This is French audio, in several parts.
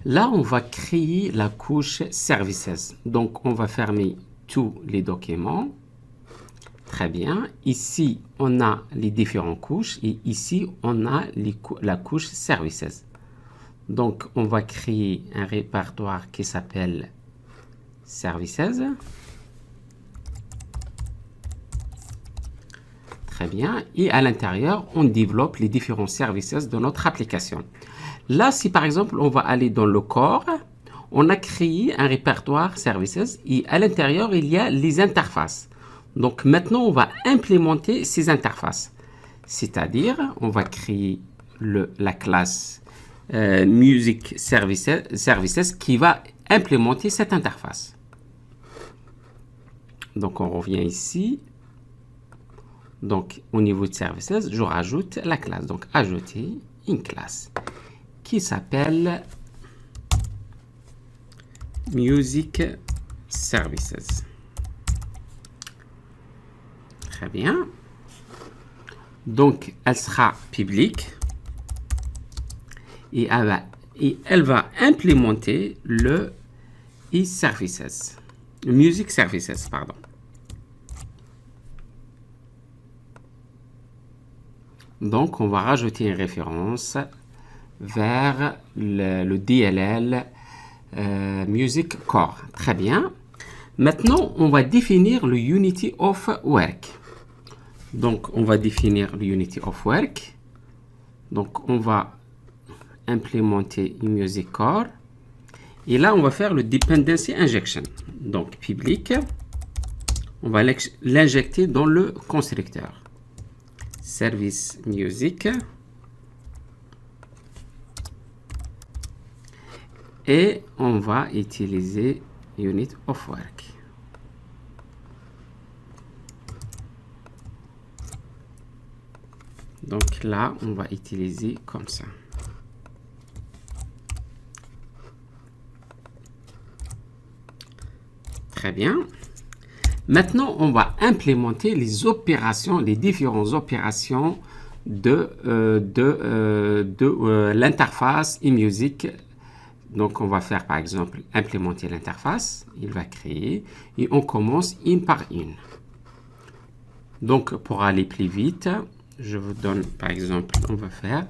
Là, on va créer la couche Services. Donc, on va fermer tous les documents. Très bien. Ici, on a les différentes couches et ici, on a la couche Services. Donc, on va créer un répertoire qui s'appelle Services. Très bien. Et à l'intérieur, on développe les différents services de notre application. Là, si par exemple, on va aller dans le corps, on a créé un répertoire Services et à l'intérieur, il y a les interfaces. Donc maintenant, on va implémenter ces interfaces. C'est-à-dire, on va créer la classe Music Services qui va implémenter cette interface. Donc on revient ici. Donc au niveau de Services, je rajoute la classe. Donc ajouter une classe qui s'appelle Music Services. Très bien. Donc elle sera publique et elle va implémenter le e-services, Music Services, pardon. Donc, on va rajouter une référence vers le DLL Music Core. Très bien. Maintenant, on va définir le Unity of Work. Donc, on va définir le Unity of Work. Donc, on va implémenter Music Core. Et là, on va faire le Dependency Injection. Donc, public, on va l'injecter dans le constructeur. Service Music. Et on va utiliser Unit of Work. Donc là, on va utiliser comme ça. Très bien. Maintenant, on va implémenter les opérations, les différentes opérations de l'interface eMusic. Donc, on va faire par exemple implémenter l'interface. Il va créer et on commence une par une. Donc, pour aller plus vite, je vous donne par exemple, on va faire.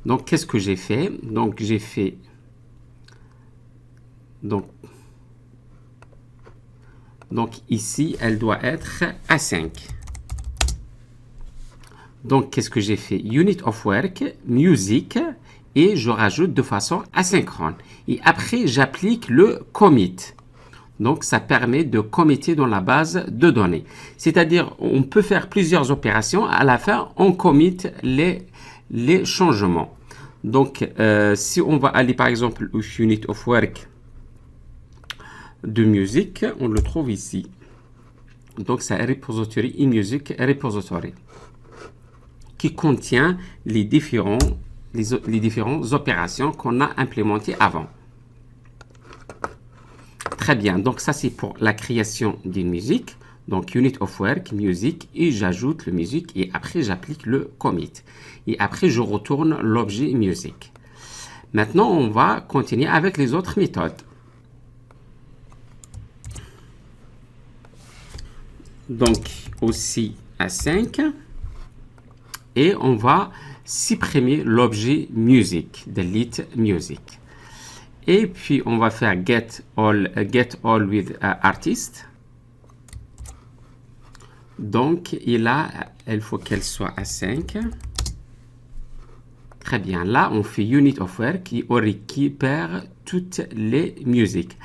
Donc, qu'est-ce que j'ai fait? Donc, j'ai fait. Donc, ici, elle doit être à 5. Donc, qu'est-ce que j'ai fait? Unit of Work, Music, et je rajoute de façon asynchrone. Et après, j'applique le commit. Donc, ça permet de committer dans la base de données. C'est-à-dire, on peut faire plusieurs opérations. À la fin, on commit les changements. Donc, si on va aller, par exemple, au Unit of Work de musique, on le trouve ici. Donc, c'est un repository eMusic repository qui contient les différentes opérations qu'on a implémentées avant. Très bien. Donc, ça, c'est pour la création d'une musique. Donc, Unit of Work, Music, et j'ajoute le music et après, j'applique le commit. Et après, je retourne l'objet Music. Maintenant, on va continuer avec les autres méthodes. Donc, aussi à 5. Et on va supprimer l'objet music, delete music. Et puis, on va faire get all with artist. Donc, et là, il faut qu'elle soit à 5. Très bien. Là, on fait unit of work et on récupère toutes les musiques.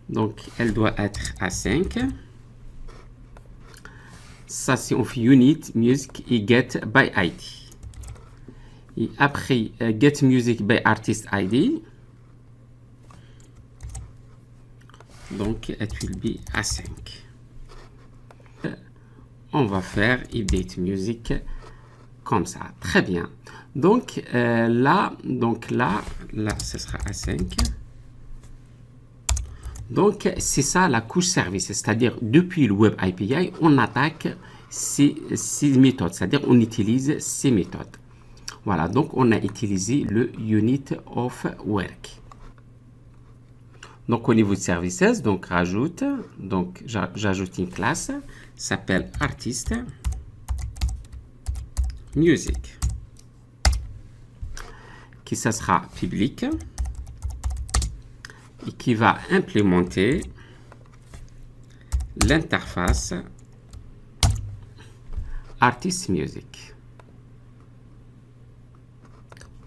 Donc, elle doit être à 5. Ça, c'est on fait unit, music et get by ID. Et après, get music by artist ID. Donc, it will be à 5. On va faire update music comme ça. Très bien. Donc, là, ce sera à 5. Donc, c'est ça la couche service, c'est-à-dire depuis le Web API, on attaque ces méthodes, c'est-à-dire on utilise ces méthodes. Voilà, donc on a utilisé le Unit of Work. Donc au niveau de services, donc rajoute, donc j'ajoute une classe, s'appelle Artist Music, qui ça sera public et qui va implémenter l'interface Artist Music.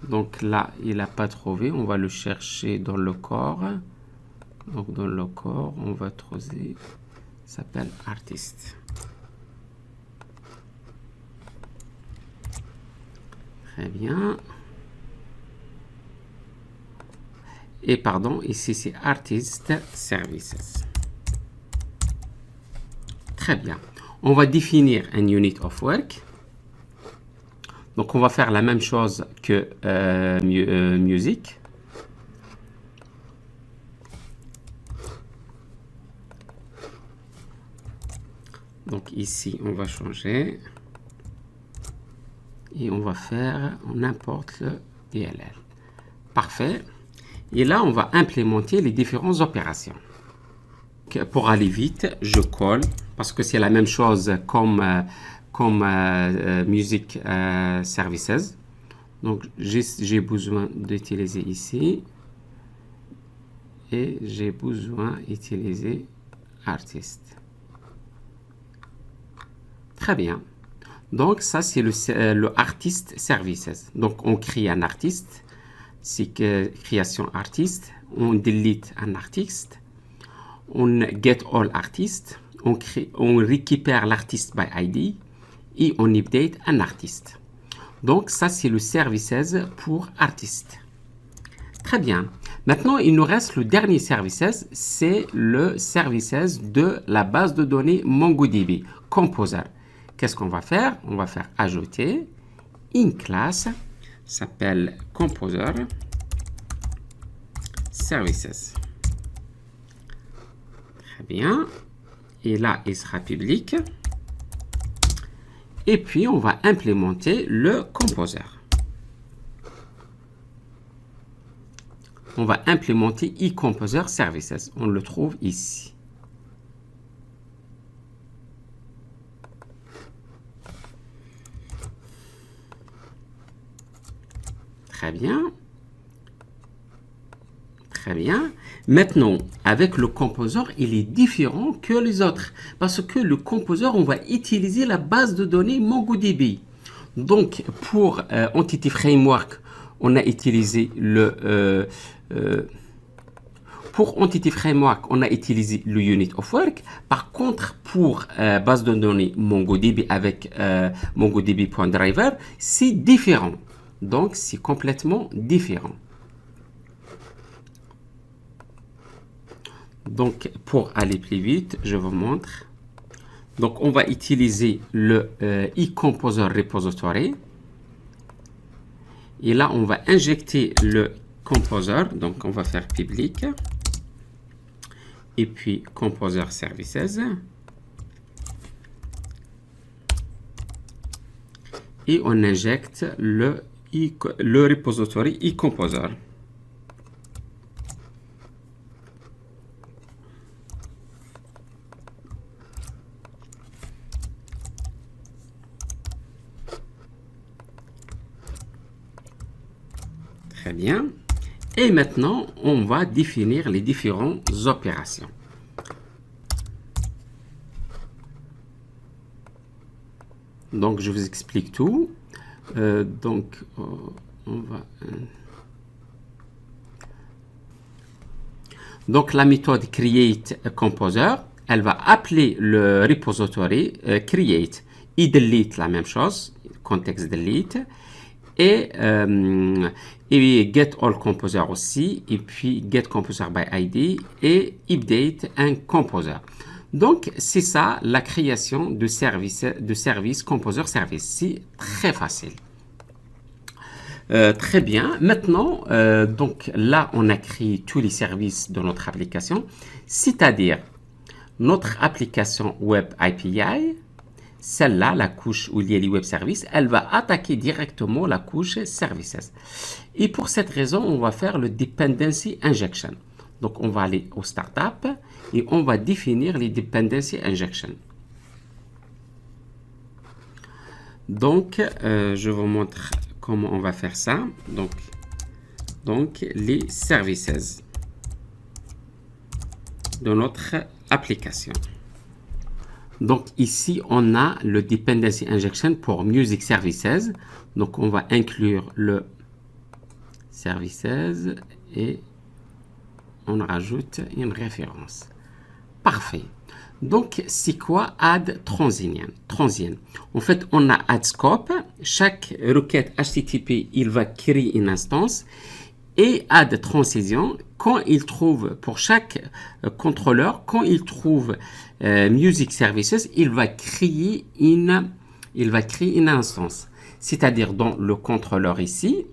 Donc là, il n'a pas trouvé, on va le chercher dans le corps. Donc dans le corps, on va trouver, s'appelle Artist. Très bien. Et pardon, ici c'est Artist Services. Très bien. On va définir un Unit of Work. Donc on va faire la même chose que Music. Donc ici, on va changer. Et on va faire, on importe le DLL. Parfait. Et là, on va implémenter les différentes opérations. Pour aller vite, je colle, parce que c'est la même chose comme Music Services. Donc, j'ai besoin d'utiliser ici. Et j'ai besoin d'utiliser Artist. Très bien. Donc, ça, c'est le Artist Services. Donc, on crée un artiste. C'est que création artiste. On delete un artiste. On get all artist. On récupère l'artiste by ID. Et on update un artiste. Donc, ça, c'est le Services pour artiste. Très bien. Maintenant, il nous reste le dernier Services. C'est le Services de la base de données MongoDB, Composer. Qu'est-ce qu'on va faire? On va faire ajouter une classe s'appelle Composer Services. Très bien. Et là, il sera public. Et puis, on va implémenter le Composer. On va implémenter eComposer Services. On le trouve ici. Très bien. Très bien. Maintenant, avec le Composer, il est différent que les autres. Parce que le Composer, on va utiliser la base de données MongoDB. Donc, pour Entity Framework, on a utilisé pour Entity Framework, on a utilisé le Unit of Work. Par contre, pour base de données MongoDB avec MongoDB.driver, c'est différent. Donc, c'est complètement différent. Donc, pour aller plus vite, je vous montre. Donc, on va utiliser le eComposer Repository. Et là, on va injecter le Composer. Donc, on va faire public. Et puis, Composer Services. Et on injecte le repository eComposer. Très bien. Et maintenant, on va définir les différentes opérations. Donc, je vous explique tout. Donc, la méthode create composer, elle va appeler le repository create et delete la même chose, context delete, et get all composer aussi, et puis get composer by ID et update un composer. Donc, c'est ça la création de service composer service. C'est très facile. Très bien. Maintenant, donc là, on a créé tous les services de notre application, c'est-à-dire notre application Web API, celle-là, la couche où il y a les web services, elle va attaquer directement la couche services. Et pour cette raison, on va faire le dependency injection. Donc, on va aller au startup et on va définir les dependency injection. Donc, je vous montre comment on va faire ça. Donc les services de notre application. Donc ici, on a le dependency injection pour music services. Donc on va inclure le services et on rajoute une référence. Parfait. Donc, c'est quoi add transient? En fait, on a add scope. Chaque requête HTTP, il va créer une instance. Et add transition, quand il trouve, pour chaque contrôleur, quand il trouve music services, il va créer une instance. C'est-à-dire dans le contrôleur ici,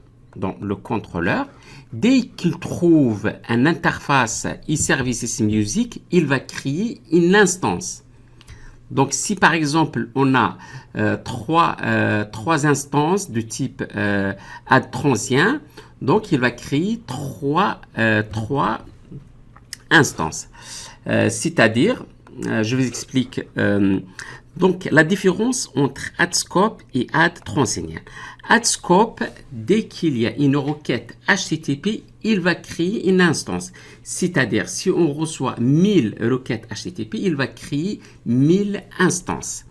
dès qu'il trouve une interface eServices Music, il va créer une instance. Donc, si par exemple, on a trois instances de type add transient, donc il va créer trois instances. C'est-à-dire, je vous explique. Donc, la différence entre AddScope et AddTransigent. AddScope, dès qu'il y a une requête HTTP, il va créer une instance. C'est-à-dire, si on reçoit 1000 requêtes HTTP, il va créer 1000 instances.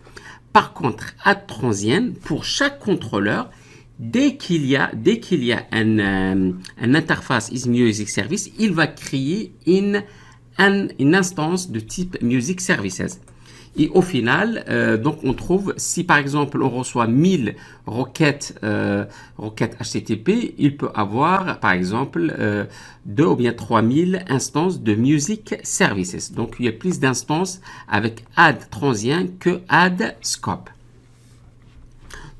Par contre, AddTransigent, pour chaque contrôleur, dès qu'il y a une interface Music Service, il va créer une instance de type Music Services. Et au final, donc on trouve, si par exemple on reçoit 1000 requêtes HTTP, il peut avoir par exemple 2 ou bien 3000 instances de Music Services. Donc il y a plus d'instances avec add transient que add scope.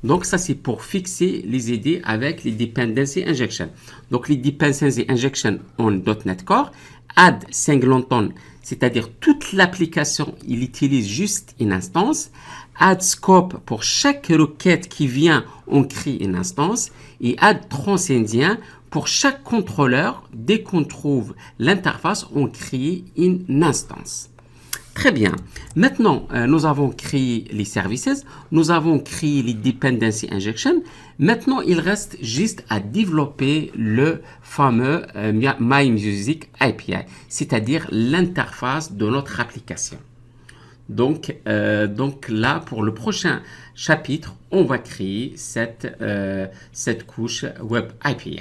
Donc ça c'est pour fixer les idées avec les dependency injection. Donc les dependency injection en .NET Core, add singleton, c'est-à-dire toute l'application, il utilise juste une instance. Add scope, pour chaque requête qui vient, on crée une instance. Et add transient, pour chaque contrôleur, dès qu'on trouve l'interface, on crée une instance. Très bien. Maintenant, nous avons créé les services, nous avons créé les dependency injection. Maintenant, il reste juste à développer le fameux MyMusic API, c'est-à-dire l'interface de notre application. Donc là, pour le prochain chapitre, on va créer cette couche Web API.